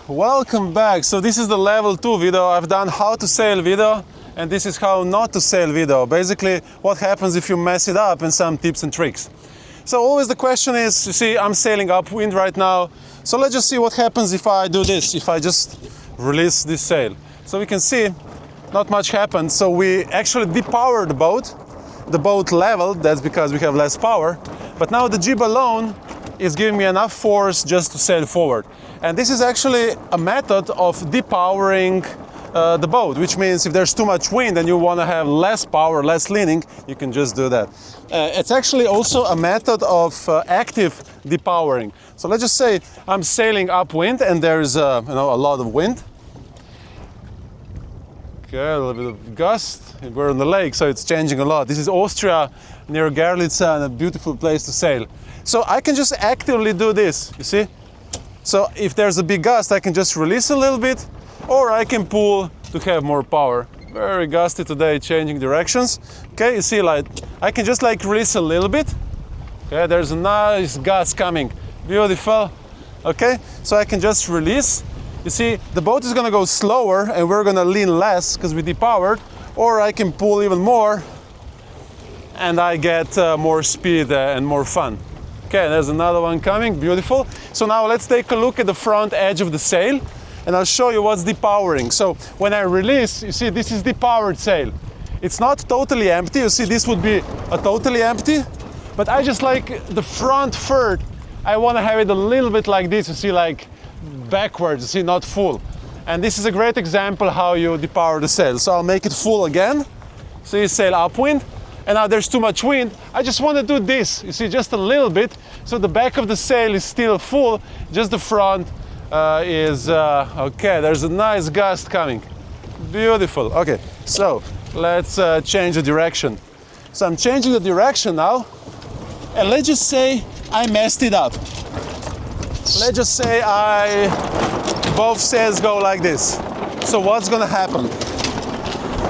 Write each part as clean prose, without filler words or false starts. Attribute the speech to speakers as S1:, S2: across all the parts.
S1: welcome back. So this is the level 2 video. I've done how to sail video, and this is how not to sail video. Basically, what happens if you mess it up, and some tips and tricks. So always the question is, you see, I'm sailing upwind right now. So let's just see what happens if I do this, if I just release this sail. So we can see not much happened. So we actually depowered the boat leveled, that's because we have less power. But now the jib alone is giving me enough force just to sail forward. And this is actually a method of depowering the boat, which means if there's too much wind and you want to have less power, less leaning, you can just do that. It's actually also a method of active depowering. So let's just say I'm sailing upwind and there's a lot of wind. Okay, a little bit of gust. We're on the lake, so it's changing a lot. This is Austria near Gerlitz, and a beautiful place to sail. So I can just actively do this, you see? So if there's a big gust, I can just release a little bit, or I can pull to have more power. Very gusty today, changing directions. Okay, you see, like, I can just like release a little bit. Okay, there's a nice gust coming. Beautiful. Okay, so I can just release. You see, the boat is gonna go slower and we're gonna lean less because we depowered, or I can pull even more and I get more speed and more fun. Okay, there's another one coming, beautiful. So now let's take a look at the front edge of the sail and I'll show you what's depowering. So when I release, you see this is depowered sail. It's not totally empty, you see this would be a totally empty, but I just like the front third, I want to have it a little bit like this, you see, like backwards, you see, not full. And this is a great example how you depower the sail. So I'll make it full again. So you sail upwind, and now there's too much wind. I just want to do this, you see, just a little bit. So the back of the sail is still full, just the front is, okay, there's a nice gust coming. Beautiful. Okay, so let's change the direction. So I'm changing the direction now, and let's just say I messed it up. Let's just say both sails go like this. So what's gonna happen?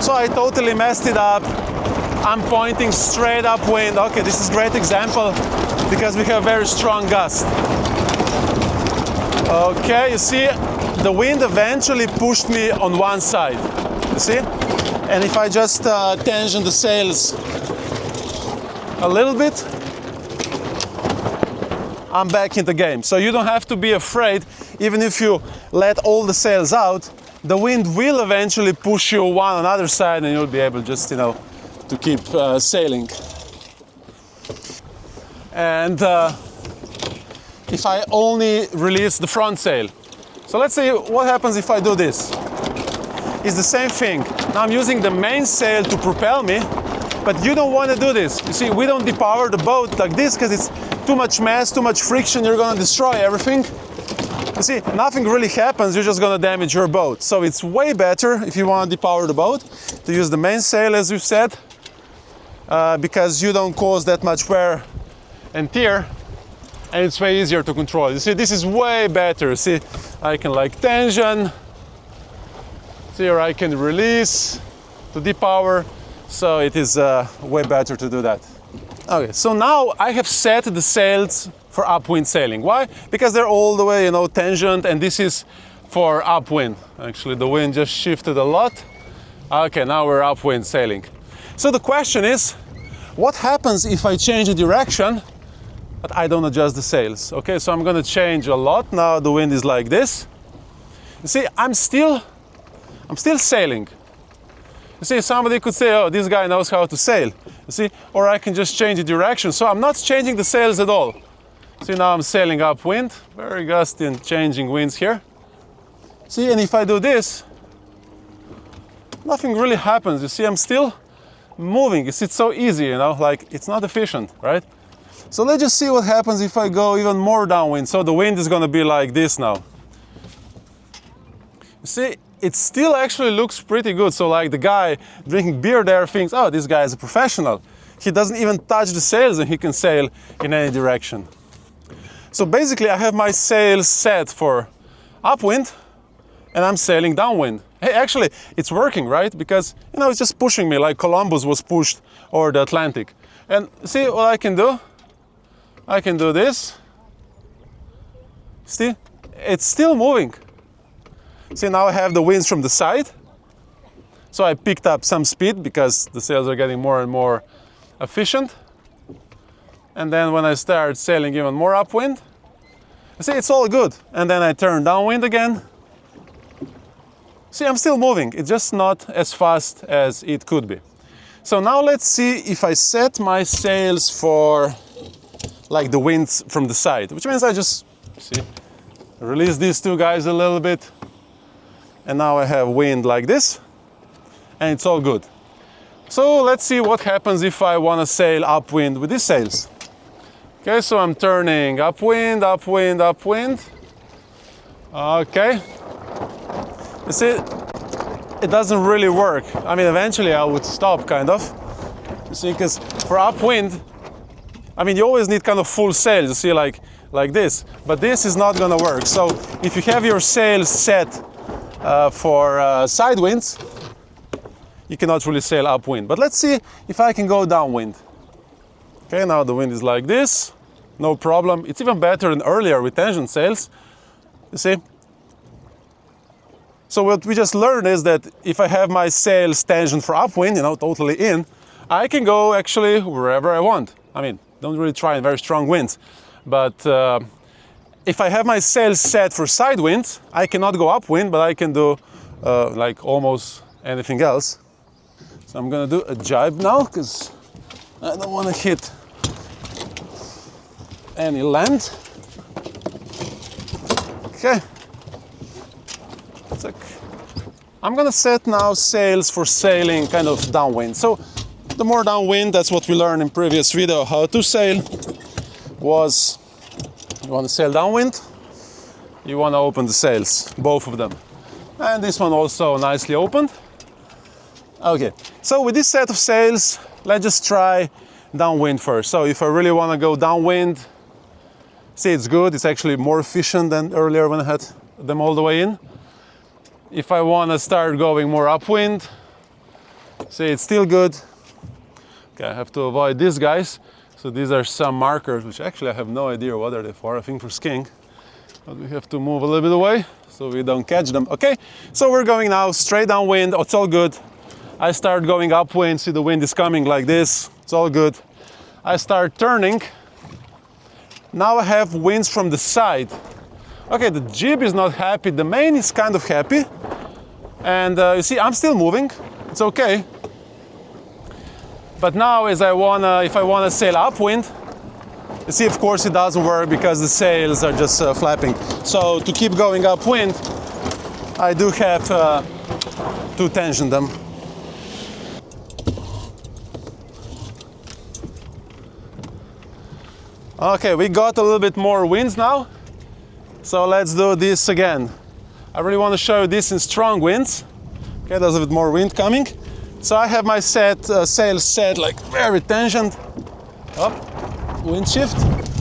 S1: So I totally messed it up. I'm pointing straight upwind. Okay, this is a great example because we have very strong gust. Okay, you see, the wind eventually pushed me on one side. You see? And if I just tension the sails a little bit, I'm back in the game. So you don't have to be afraid, even if you let all the sails out, the wind will eventually push you one on the other side and you'll be able just, to keep sailing. And if I only release the front sail. So let's see what happens if I do this. It's the same thing. Now I'm using the main sail to propel me, but you don't want to do this. You see, we don't depower the boat like this because it's too much mass, too much friction, you're gonna destroy everything. You see, nothing really happens, you're just gonna damage your boat. So it's way better, if you wanna depower the boat, to use the main sail, as we've said, because you don't cause that much wear and tear, and it's way easier to control. You see, this is way better. See, I can like tension, see, or I can release to depower, so it is way better to do that. Okay, so now I have set the sails for upwind sailing. Why? Because they're all the way, tensioned, and this is for upwind. Actually, the wind just shifted a lot. Okay, now we're upwind sailing. So the question is, what happens if I change the direction, but I don't adjust the sails? Okay, so I'm gonna change a lot. Now the wind is like this. You see, I'm still sailing. You see, somebody could say, oh, this guy knows how to sail. You see, or I can just change the direction. So I'm not changing the sails at all. See, now I'm sailing upwind, very gusty and changing winds here. See, and if I do this, nothing really happens. You see, I'm still moving. You see, it's so easy, like it's not efficient, right? So let's just see what happens if I go even more downwind. So the wind is gonna be like this now. You see, it still actually looks pretty good. So like the guy drinking beer there thinks, oh, this guy is a professional. He doesn't even touch the sails and he can sail in any direction. So basically I have my sails set for upwind and I'm sailing downwind. Hey, actually it's working, right? Because, it's just pushing me like Columbus was pushed over the Atlantic. And see what I can do? I can do this. See, it's still moving. See, now I have the winds from the side. So I picked up some speed because the sails are getting more and more efficient. And then when I start sailing even more upwind, see, it's all good. And then I turn downwind again. See, I'm still moving. It's just not as fast as it could be. So now let's see if I set my sails for like the winds from the side, which means I just, see, release these two guys a little bit. And now I have wind like this. And it's all good. So let's see what happens if I want to sail upwind with these sails. Okay, so I'm turning upwind, upwind, upwind. Okay. You see, it doesn't really work. I mean, eventually I would stop, kind of. You see, because for upwind, I mean, you always need kind of full sails, you see, like this. But this is not going to work. So if you have your sails set for side winds, you cannot really sail upwind. But let's see if I can go downwind. Okay, now the wind is like this, no problem. It's even better than earlier with tension sails, you see. So what we just learned is that if I have my sails tensioned for upwind, you know, totally in, I can go actually wherever I want. I mean, don't really try in very strong winds. But if I have my sails set for side winds, I cannot go upwind, but I can do like almost anything else. So I'm gonna do a jibe now, because I don't want to hit any land. Okay. I'm gonna set now sails for sailing kind of downwind. So the more downwind, that's what we learned in previous video how to sail, was you want to sail downwind, you want to open the sails, both of them. And this one also nicely opened. Okay, so with this set of sails, let's just try downwind first. So if I really want to go downwind, see, it's good. It's actually more efficient than earlier when I had them all the way in. If I want to start going more upwind, see, it's still good. Okay, I have to avoid these guys. So these are some markers, which actually I have no idea what are they for. I think for skiing. But we have to move a little bit away so we don't catch them. Okay, so we're going now straight downwind. It's all good. I start going upwind, see the wind is coming like this, it's all good. I start turning. Now I have winds from the side. Okay, the jib is not happy, the main is kind of happy. And you see, I'm still moving, it's okay. But now if I wanna sail upwind, you see, of course it doesn't work because the sails are just flapping. So to keep going upwind, I do have to tension them. Okay, we got a little bit more winds now, so let's do this again. I really want to show you this in strong winds. Okay, there's a bit more wind coming. So I have my sails set like very tensioned. Up, wind shift.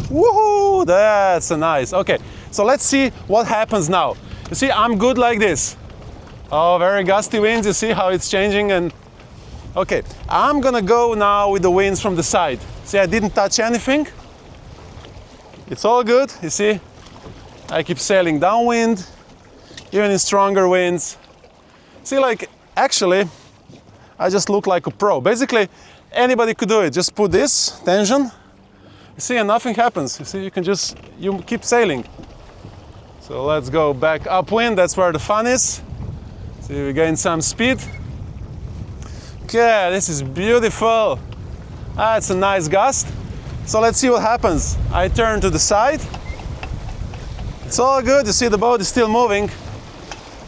S1: Woohoo! That's nice. Okay, so let's see what happens now. You see, I'm good like this. Oh, very gusty winds. You see how it's changing and. Okay, I'm gonna go now with the winds from the side. See, I didn't touch anything. It's all good, you see. I keep sailing downwind, even in stronger winds. See, like, actually, I just look like a pro. Basically, anybody could do it. Just put this tension, you see, and nothing happens. You see, you keep sailing. So let's go back upwind, that's where the fun is. See, we gain some speed. Okay, this is beautiful. That's a nice gust. So let's see what happens. I turn to the side. It's all good, you see the boat is still moving.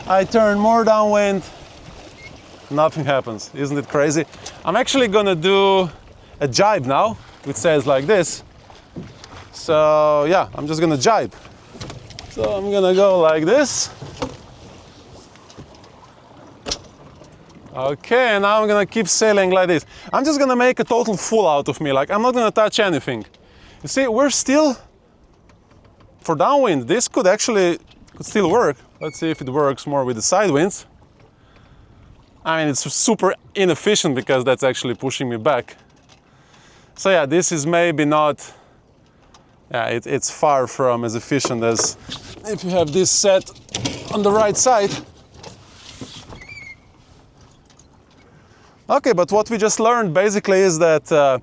S1: I turn more downwind. Nothing happens, isn't it crazy? I'm actually gonna do a jibe now with sails like this. So yeah, I'm just gonna jibe. So I'm gonna go like this. Okay, now I'm gonna keep sailing like this. I'm just gonna make a total fool out of me, like I'm not gonna touch anything. You see, we're still, for downwind, this could still work. Let's see if it works more with the side winds. I mean, it's super inefficient because that's actually pushing me back. So yeah, this is maybe not, yeah, it's far from as efficient as if you have this set on the right side. Okay, but what we just learned basically is that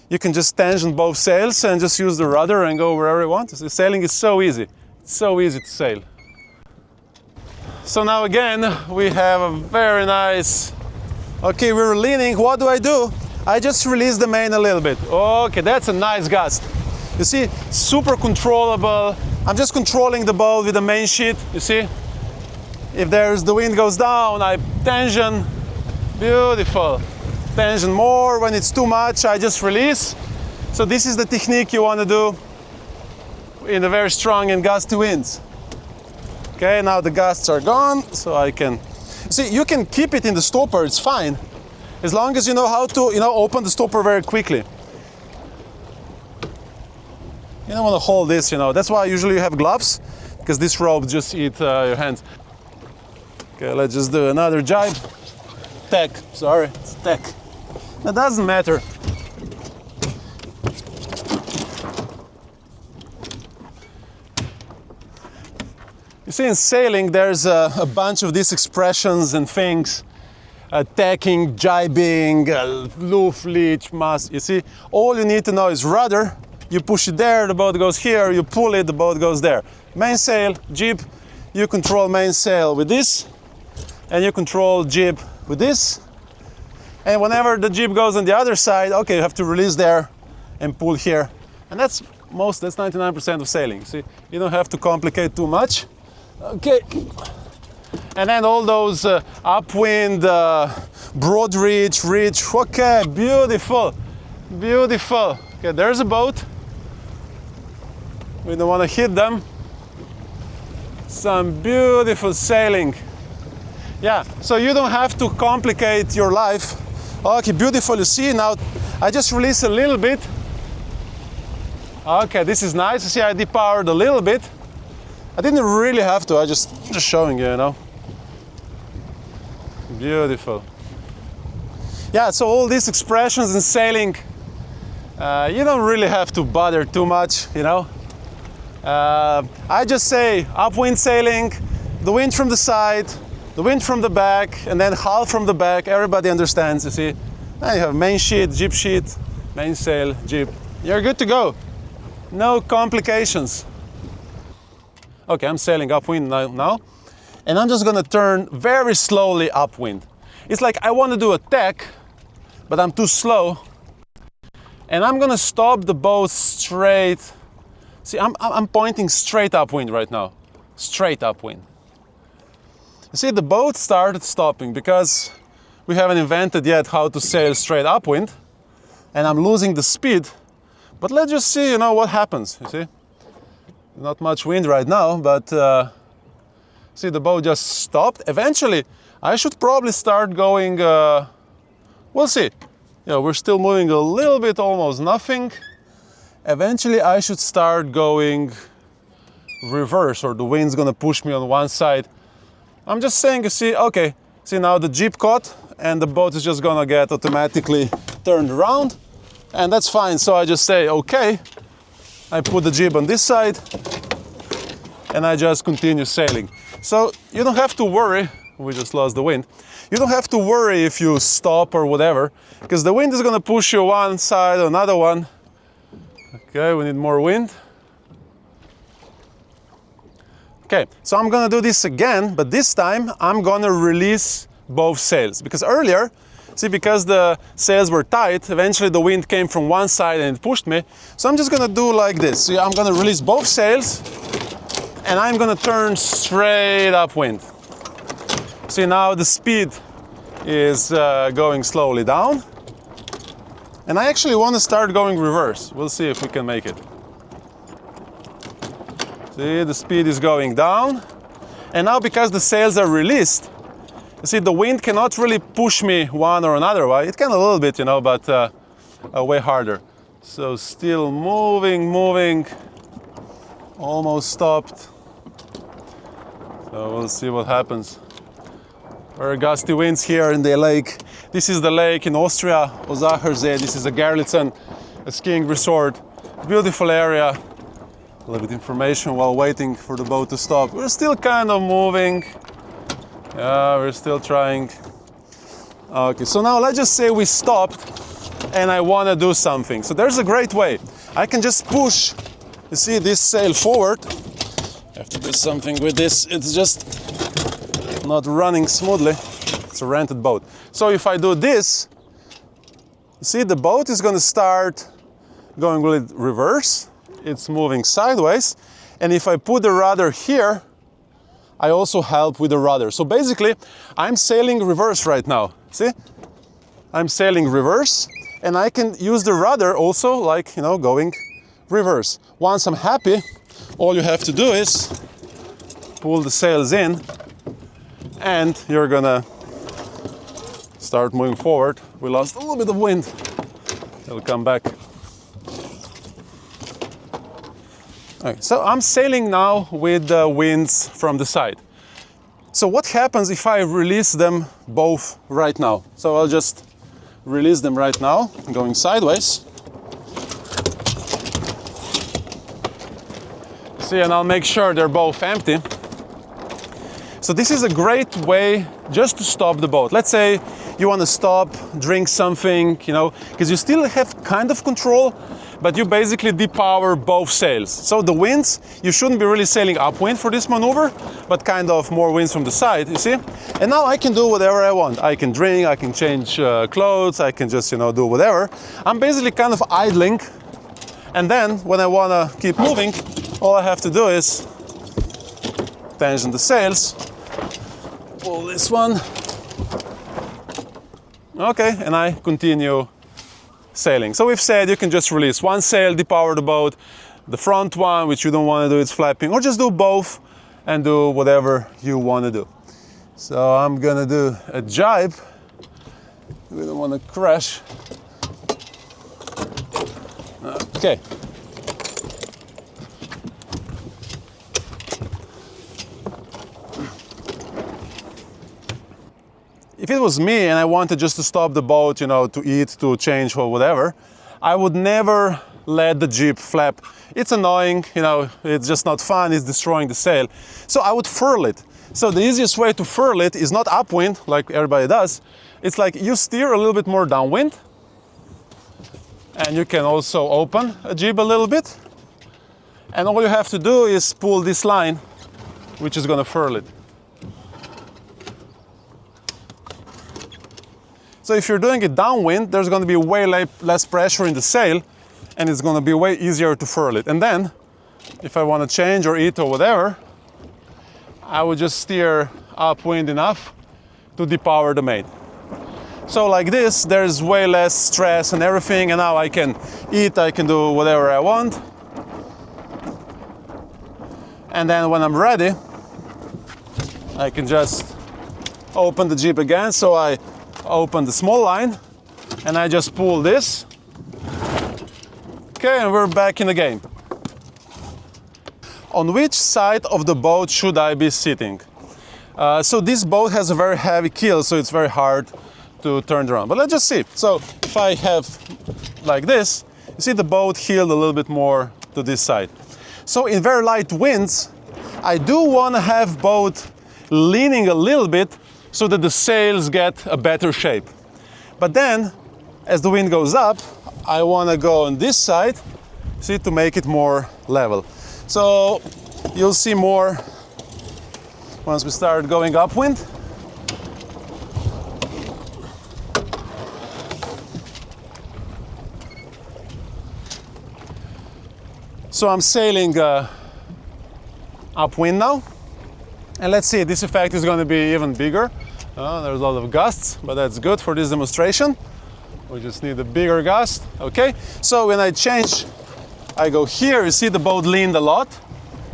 S1: you can just tangent both sails and just use the rudder and go wherever you want. Sailing is so easy. It's so easy to sail. So now again, we have a very nice... Okay, we're leaning. What do? I just release the main a little bit. Okay, that's a nice gust. You see, super controllable. I'm just controlling the boat with the main sheet, you see? If the wind goes down, I tangent. Beautiful. Tangent more. When it's too much, I just release. So this is the technique you want to do in the very strong and gusty winds. Okay, now the gusts are gone, so I can... See, you can keep it in the stopper, it's fine. As long as you know how to, open the stopper very quickly. You don't want to hold this, That's why usually you have gloves, because this rope just eats your hands. Okay, let's just do another jibe. Tack, sorry, it's tack. That doesn't matter. You see, in sailing, there's a bunch of these expressions and things. Tacking, jibing, loof, leech, mast. You see, all you need to know is rudder. You push it there, the boat goes here. You pull it, the boat goes there. Mainsail, jib. You control mainsail with this, and you control jib with this. And whenever the jib goes on the other side, okay, you have to release there and pull here. And that's 99% of sailing. See, you don't have to complicate too much. Okay. And then all those upwind, broad reach. Okay, beautiful, beautiful. Okay, there's a boat. We don't want to hit them. Some beautiful sailing. Yeah, so you don't have to complicate your life. Okay, beautiful. You see now, I just release a little bit. Okay, this is nice. You see, I depowered a little bit. I didn't really have to. I just showing you, Beautiful. Yeah, so all these expressions in sailing, you don't really have to bother too much, I just say upwind sailing, the wind from the side, the wind from the back, and then half from the back. Everybody understands, you see. Then you have main sheet, jib sheet, mainsail, jib. You're good to go. No complications. Okay, I'm sailing upwind now. And I'm just gonna turn very slowly upwind. It's like I want to do a tack, but I'm too slow. And I'm gonna stop the boat straight. See, I'm pointing straight upwind right now. Straight upwind. You see, the boat started stopping because we haven't invented yet how to sail straight upwind. And I'm losing the speed. But let's just see, what happens, you see. Not much wind right now, but see, the boat just stopped. Eventually, I should probably start going, we'll see. We're still moving a little bit, almost nothing. Eventually, I should start going reverse, or the wind's gonna push me on one side. I'm just saying, you see, okay, see now the jib caught, and the boat is just gonna get automatically turned around, and that's fine. So I just say, okay, I put the jib on this side, and I just continue sailing. So you don't have to worry. We just lost the wind. You don't have to worry if you stop or whatever, because the wind is gonna push you one side or another one. Okay, we need more wind. Okay, so I'm gonna do this again, but this time I'm gonna release both sails, because earlier, see, because the sails were tight, eventually the wind came from one side and it pushed me. So I'm just gonna do like this. See, I'm gonna release both sails, and I'm gonna turn straight upwind. See, now the speed is going slowly down. And I actually want to start going reverse. We'll see if we can make it. See, the speed is going down. And now because the sails are released, you see, the wind cannot really push me one or another way. It can a little bit, but way harder. So still moving, almost stopped. So we'll see what happens. Very gusty winds here in the lake. This is the lake in Austria, Ossiach. This is a Garlitzen, a skiing resort. Beautiful area. A little bit information while waiting for the boat to stop. We're still kind of moving. Yeah, we're still trying. Okay, so now let's just say we stopped and I want to do something. So there's a great way. I can just push, you see, this sail forward. I have to do something with this. It's just not running smoothly. It's a rented boat. So if I do this, you see the boat is going to start going with reverse. It's moving sideways. And if I put the rudder here, I also help with the rudder. So basically, I'm sailing reverse right now. See? I'm sailing reverse, and I can use the rudder also, like, you know, going reverse. Once I'm happy, all you have to do is pull the sails in, and you're gonna start moving forward. We lost a little bit of wind. It'll come back. Okay, so I'm sailing now with the winds from the side. So what happens if I release them both right now? So I'll just release them right now, going sideways. See, and I'll make sure they're both empty. So this is a great way just to stop the boat. Let's say you want to stop, drink something, you know, because you still have kind of control, but you basically depower both sails. So the winds, you shouldn't be really sailing upwind for this maneuver, but kind of more winds from the side, you see? And now I can do whatever I want. I can drink, I can change clothes, I can just, you know, do whatever. I'm basically kind of idling, and then when I want to keep moving, all I have to do is tension the sails, pull this one, okay, and I continue sailing. So we've said you can just release one sail, depower the boat, the front one, which you don't want to do, it's flapping, or just do both and do whatever you want to do. So I'm gonna do a jibe. We don't want to crash. Okay. If it was me and I wanted just to stop the boat, you know, to eat, to change or whatever, I would never let the jib flap. It's annoying, you know, it's just not fun, it's destroying the sail. So I would furl it. So the easiest way to furl it is not upwind, like everybody does. It's like you steer a little bit more downwind, and you can also open a jib a little bit. And all you have to do is pull this line, which is gonna furl it. So if you're doing it downwind, there's going to be way less pressure in the sail, and it's going to be way easier to furl it. And then, if I want to change or eat or whatever, I would just steer upwind enough to depower the main. So like this, there's way less stress and everything, and now I can eat, I can do whatever I want. And then when I'm ready, I can just open the jib again. So I open the small line and I just pull this. Okay, and we're back in the game. On which side of the boat should I be sitting? So this boat has a very heavy keel, so it's very hard to turn around. But let's just see. So if I have like this, you see the boat heeled a little bit more to this side. So in very light winds, I do want to have boat leaning a little bit so that the sails get a better shape. But then, as the wind goes up, I want to go on this side, see, to make it more level. So you'll see more once we start going upwind. So I'm sailing upwind now. And let's see, this effect is going to be even bigger. There's a lot of gusts, but that's good for this demonstration. We just need a bigger gust. Okay, so when I change, I go here, you see the boat leaned a lot,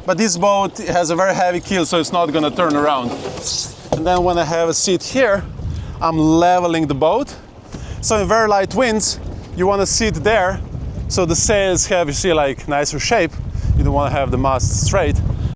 S1: but this boat has a very heavy keel, so it's not going to turn around. And then when I have a seat here, I'm leveling the boat. So in very light winds, you want to sit there, so the sails have, you see, like nicer shape. You don't want to have the mast straight.